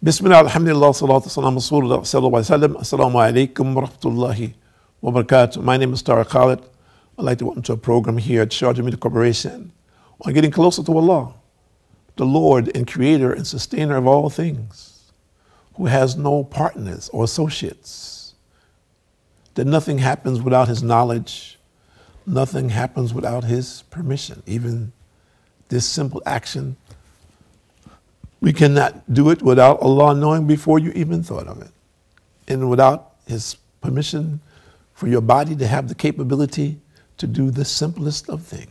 Bismillah, alhamdulillah, salatu salam, rasulullah, sallallahu alayhi wa sallam. Assalamu alaikum wa rahmatullahi wa barakatuh. My name is Tariq Khalid. I'd like to welcome to a program here at Sharjah Media Corporation on getting closer to Allah, the Lord and Creator and Sustainer of all things, who has no partners or associates, that nothing happens without His knowledge, nothing happens without His permission. Even this simple action, we cannot do it without Allah knowing before you even thought of it, and without His permission for your body to have the capability to do the simplest of things.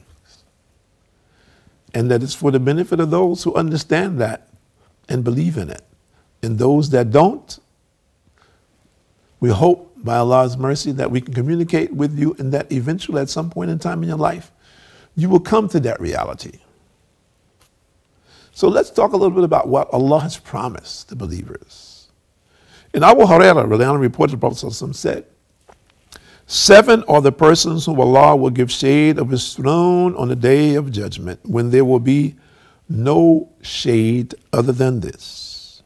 And that it's for the benefit of those who understand that and believe in it. And those that don't, we hope by Allah's mercy that we can communicate with you, and that eventually at some point in time in your life, you will come to that reality. So let's talk a little bit about what Allah has promised the believers. In Abu Hurairah, reported the Prophet ﷺ said, 7 are the persons whom Allah will give shade of His throne on the day of judgment, when there will be no shade other than this: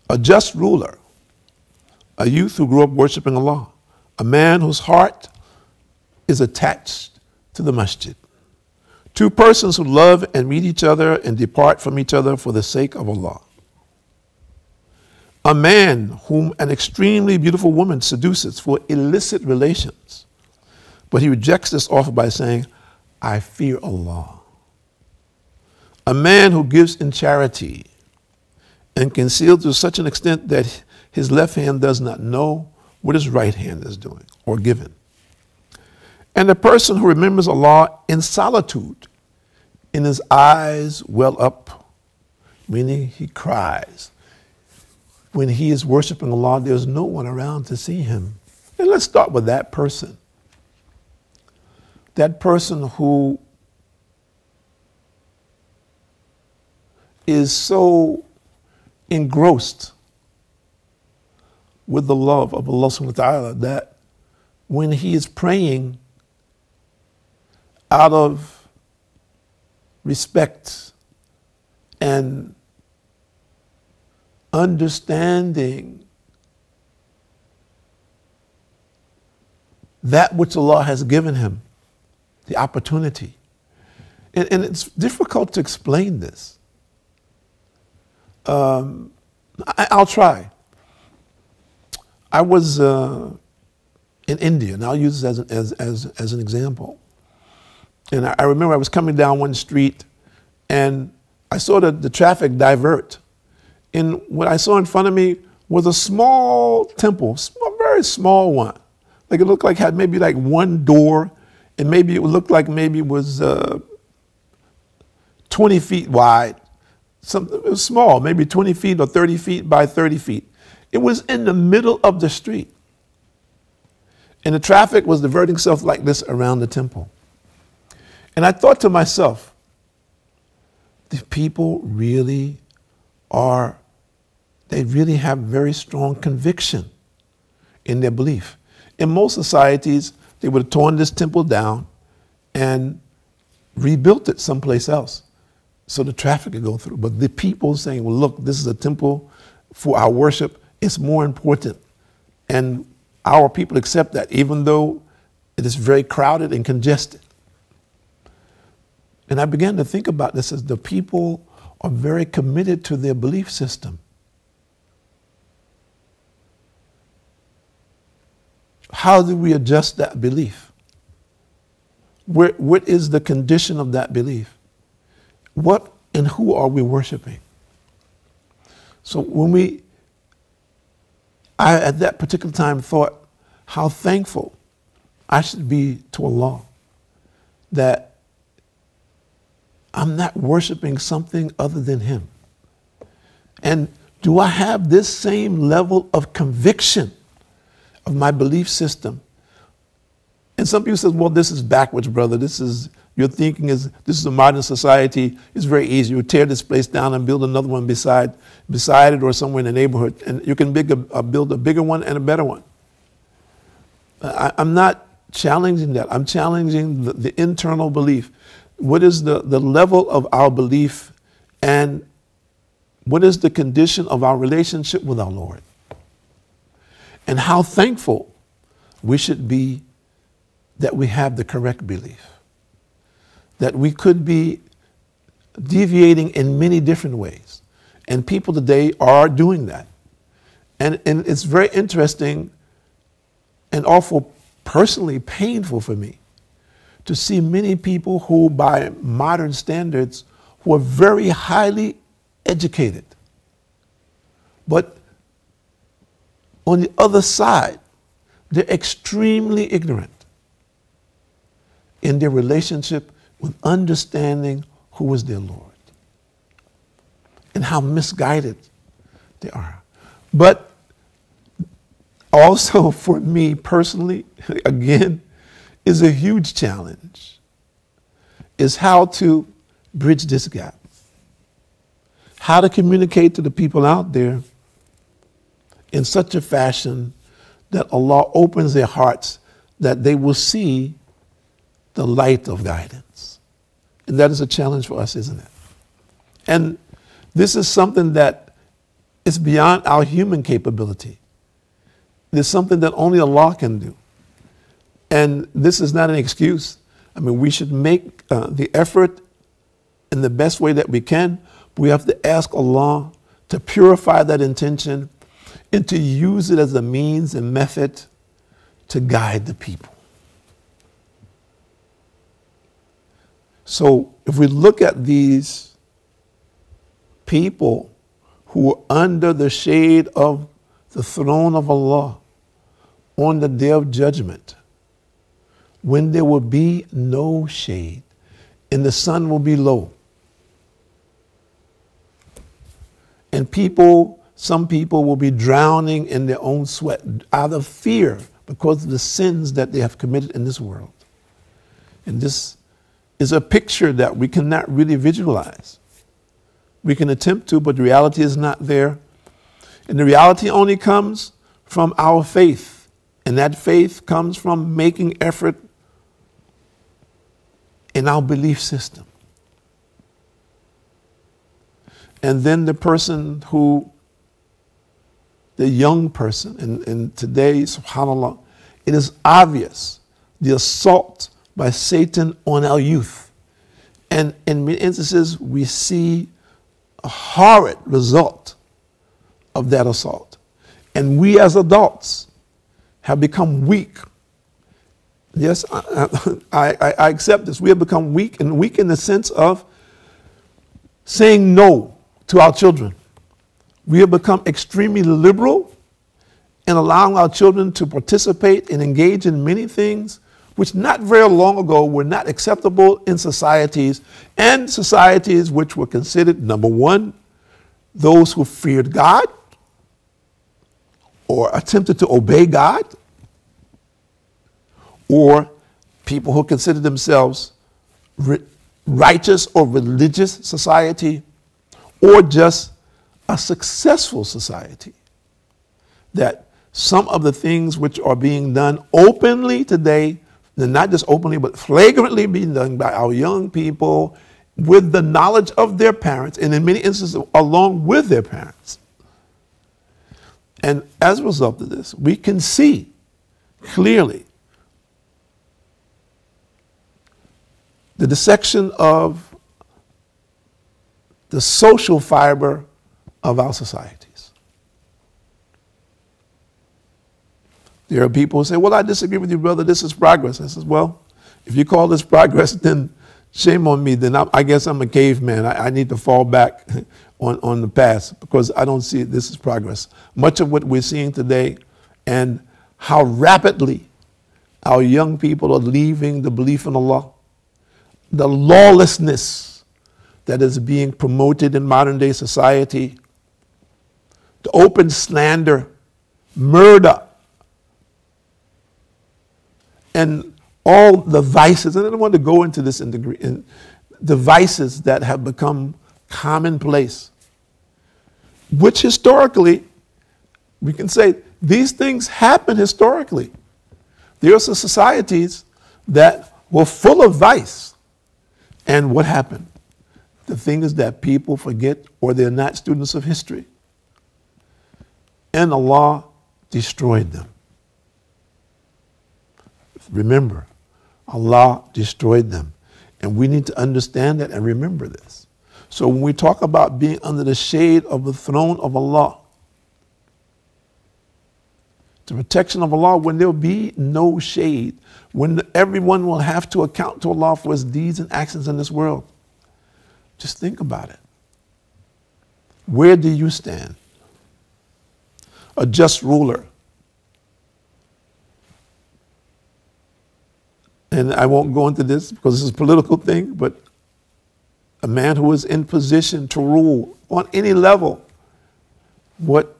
a just ruler, a youth who grew up worshiping Allah, a man whose heart is attached to the masjid, 2 persons who love and meet each other and depart from each other for the sake of Allah, a man whom an extremely beautiful woman seduces for illicit relations, but he rejects this offer by saying, I fear Allah, a man who gives in charity and conceals to such an extent that his left hand does not know what his right hand is doing or giving, and a person who remembers Allah in solitude, and his eyes well up, meaning he cries. When he is worshiping Allah, there's no one around to see him. And let's start with that person. That person who is so engrossed with the love of Allah subhanahu wa ta'ala that when he is praying out of respect and understanding that which Allah has given him, the opportunity. And it's difficult to explain this. I'll try. I was in India, and I'll use this as an example. And I remember I was coming down one street, and I saw the traffic divert. And what I saw in front of me was a small temple, a very small one. Like it looked like it had maybe like one door, and maybe it looked like maybe it was 20 feet wide. It was small, maybe 20 feet or 30 feet by 30 feet. It was in the middle of the street. And the traffic was diverting itself like this around the temple. And I thought to myself, the people really they really have very strong conviction in their belief. In most societies, they would have torn this temple down and rebuilt it someplace else so the traffic could go through. But the people saying, well, look, this is a temple for our worship. It's more important. And our people accept that, even though it is very crowded and congested. And I began to think about this as the people are very committed to their belief system. How do we adjust that belief? What is the condition of that belief? What and who are we worshiping? So when I at that particular time thought how thankful I should be to Allah that I'm not worshiping something other than Him. And do I have this same level of conviction of my belief system? And some people say, well, this is backwards, brother. Your thinking this is a modern society. It's very easy. You tear this place down and build another one beside it or somewhere in the neighborhood. And you can build a bigger one and a better one. I'm not challenging that. I'm challenging the internal belief. What is the level of our belief, and what is the condition of our relationship with our Lord, and how thankful we should be that we have the correct belief, that we could be deviating in many different ways. And people today are doing that. And it's very interesting and awful, personally painful for me to see many people who, by modern standards, who are very highly educated, but on the other side, they're extremely ignorant in their relationship with understanding who is their Lord and how misguided they are. But also for me personally, again, is a huge challenge, is how to bridge this gap, how to communicate to the people out there in such a fashion that Allah opens their hearts that they will see the light of guidance. And that is a challenge for us, isn't it? And this is something that is beyond our human capability. It is something that only Allah can do. And this is not an excuse. I mean, we should make the effort in the best way that we can. But we have to ask Allah to purify that intention and to use it as a means and method to guide the people. So if we look at these people who are under the shade of the throne of Allah on the day of judgment, when there will be no shade and the sun will be low, and some people will be drowning in their own sweat out of fear because of the sins that they have committed in this world. And this is a picture that we cannot really visualize. We can attempt to, but the reality is not there. And the reality only comes from our faith. And that faith comes from making effort in our belief system. And then the young person, and today, subhanAllah, it is obvious the assault by Satan on our youth. And in many instances, we see a horrid result of that assault. And we as adults have become weak. Yes, I accept this. We have become weak in the sense of saying no to our children. We have become extremely liberal in allowing our children to participate and engage in many things which not very long ago were not acceptable in societies, and societies which were considered, number one, those who feared God or attempted to obey God, or people who considered themselves righteous or religious society, or just a successful society. That some of the things which are being done openly today, and not just openly, but flagrantly being done by our young people with the knowledge of their parents, and in many instances along with their parents. And as a result of this, we can see clearly the dissection of the social fiber of our societies. There are people who say, well, I disagree with you, brother. This is progress. I says, well, if you call this progress, then shame on me. Then I guess I'm a caveman. I need to fall back on the past because I don't see this as progress. Much of what we're seeing today and how rapidly our young people are leaving the belief in Allah, the lawlessness that is being promoted in modern day society, the open slander, murder, and all the vices, and I don't want to go into this in the vices that have become commonplace, which historically, we can say these things happen historically. There are some societies that were full of vice. And what happened? The thing is that people forget, or they're not students of history. And Allah destroyed them. Remember, Allah destroyed them. And we need to understand that and remember this. So when we talk about being under the shade of the throne of Allah, the protection of Allah, when there'll be no shade, when everyone will have to account to Allah for his deeds and actions in this world. Just think about it. Where do you stand? A just ruler. And I won't go into this because this is a political thing, but a man who is in position to rule on any level, what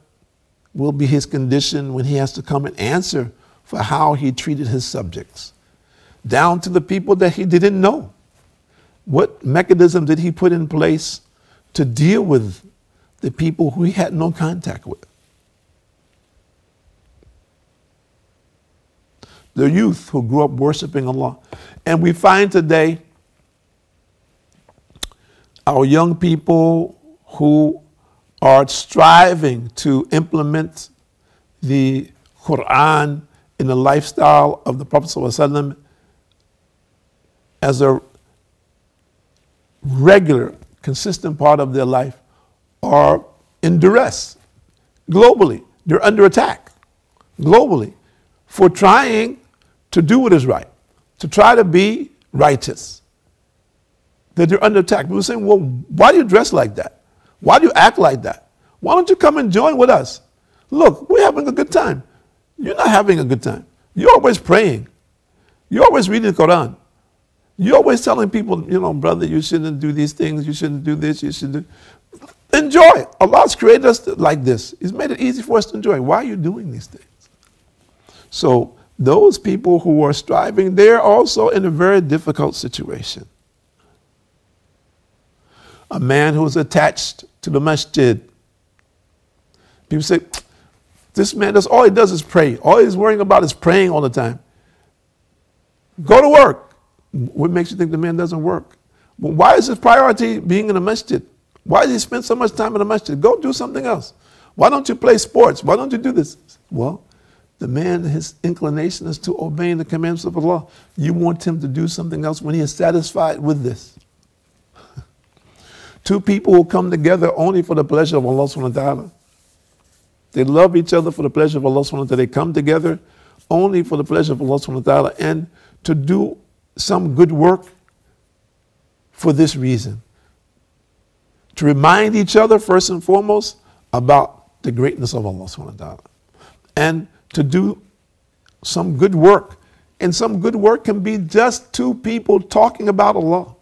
will be his condition when he has to come and answer for how he treated his subjects, down to the people that he didn't know? What mechanism did he put in place to deal with the people who he had no contact with? The youth who grew up worshiping Allah. And we find today our young people who are striving to implement the Quran in the lifestyle of the Prophet ﷺ as a regular, consistent part of their life are in duress globally. They're under attack globally for trying to do what is right, to try to be righteous. That they're under attack. People are saying, well, why do you dress like that? Why do you act like that? Why don't you come and join with us? Look, we're having a good time. You're not having a good time. You're always praying. You're always reading the Quran. You're always telling people, you know, brother, you shouldn't do these things. You shouldn't do this. You should do. Enjoy. Allah's created us like this. He's made it easy for us to enjoy. Why are you doing these things? So those people who are striving, they're also in a very difficult situation. A man who's attached to the masjid. People say, this man does, all he does is pray. All he's worrying about is praying all the time. Go to work. What makes you think the man doesn't work? Well, why is his priority being in the masjid? Why does he spend so much time in the masjid? Go do something else. Why don't you play sports? Why don't you do this? Well, the man, his inclination is to obey the commandments of Allah. You want him to do something else when he is satisfied with this. Two people will come together only for the pleasure of Allah subhanahu wa ta'ala. They love each other for the pleasure of Allah subhanahu wa ta'ala. They come together only for the pleasure of Allah subhanahu wa ta'ala and to do some good work for this reason. To remind each other first and foremost about the greatness of Allah subhanahu wa ta'ala. And to do some good work. And some good work can be just two people talking about Allah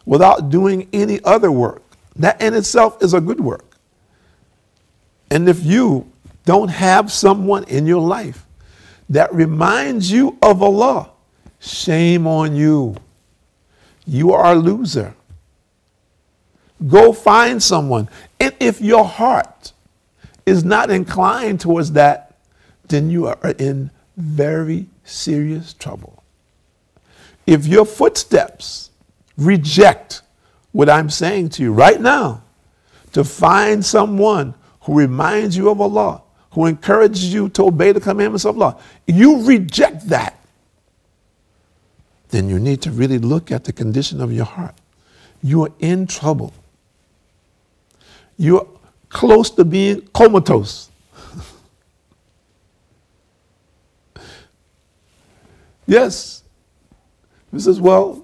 without doing any other work. That in itself is a good work. And if you don't have someone in your life that reminds you of Allah, shame on you. You are a loser. Go find someone. And if your heart is not inclined towards that, then you are in very serious trouble. If your footsteps reject what I'm saying to you right now, to find someone who reminds you of Allah, who encourages you to obey the commandments of Allah, you reject that, then you need to really look at the condition of your heart. You are in trouble. You're close to being comatose. Yes. He says, well,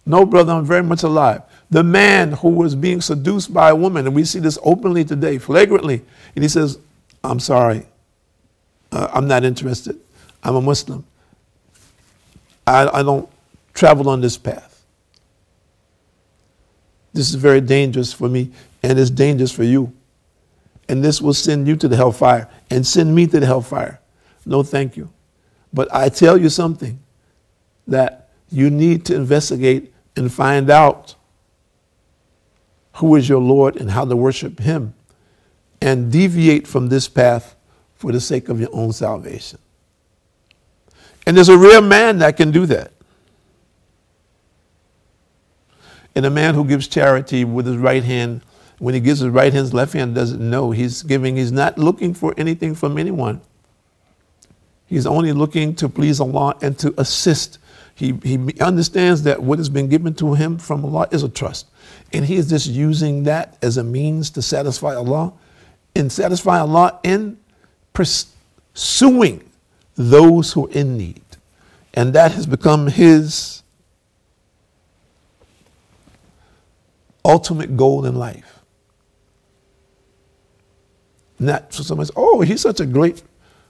no, brother, I'm very much alive. The man who was being seduced by a woman, and we see this openly today, flagrantly, and he says, I'm sorry, I'm not interested. I'm a Muslim. I don't travel on this path. This is very dangerous for me, and it's dangerous for you. And this will send you to the hellfire and send me to the hellfire. No, thank you. But I tell you something, that you need to investigate and find out who is your Lord and how to worship him, and deviate from this path for the sake of your own salvation. And there's a rare man that can do that. And a man who gives charity with his right hand, when he gives his right hand, his left hand doesn't know. He's not looking for anything from anyone. He's only looking to please Allah and to assist. He understands that what has been given to him from Allah is a trust. And he is just using that as a means to satisfy Allah in pursuing those who are in need. And that has become his ultimate goal in life. Not for somebody, oh, he's such a great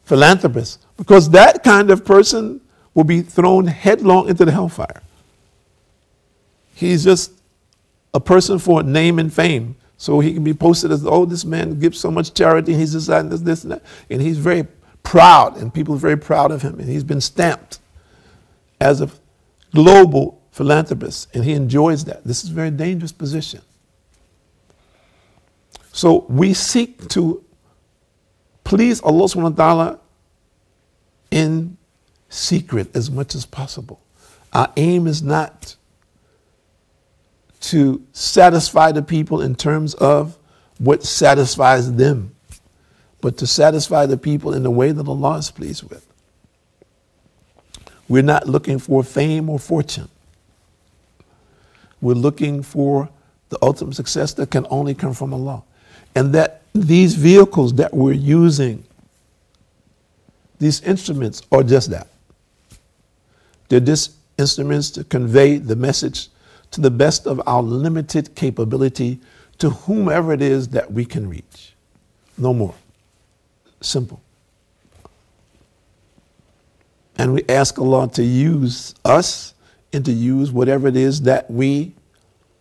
philanthropist. Because that kind of person will be thrown headlong into the hellfire. He's just a person for name and fame. So he can be posted as, oh, this man gives so much charity, and he's deciding this, and that. And he's very proud, and people are very proud of him. And he's been stamped as a global philanthropist, and he enjoys that. This is a very dangerous position. So we seek to please Allah subhanahu wa ta'ala in secret as much as possible. Our aim is not to satisfy the people in terms of what satisfies them, but to satisfy the people in the way that Allah is pleased with. We're not looking for fame or fortune. We're looking for the ultimate success that can only come from Allah. And that these vehicles that we're using, these instruments, are just that. They're just instruments to convey the message to the best of our limited capability to whomever it is that we can reach. No more. Simple. And we ask Allah to use us and to use whatever it is that we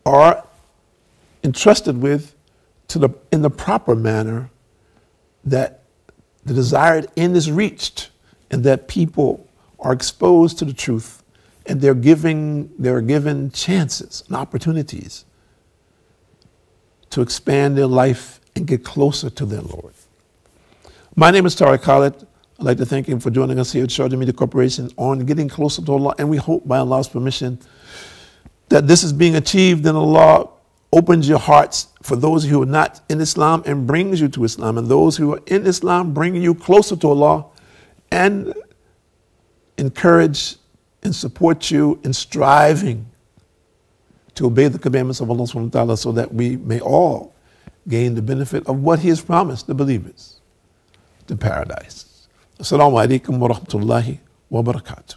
are entrusted with in the proper manner, that the desired end is reached and that people are exposed to the truth and they're given chances and opportunities to expand their life and get closer to their Lord. My name is Tariq Khalid. I'd like to thank him for joining us here at Sharjah Media Corporation on getting closer to Allah, and we hope by Allah's permission that this is being achieved and Allah opens your hearts for those who are not in Islam and brings you to Islam, and those who are in Islam bringing you closer to Allah, and encourage and support you in striving to obey the commandments of Allah subhanahu wa ta'ala, so that we may all gain the benefit of what He has promised the believers, the paradise. Assalamu alaikum wa rahmatullahi wa barakatuh.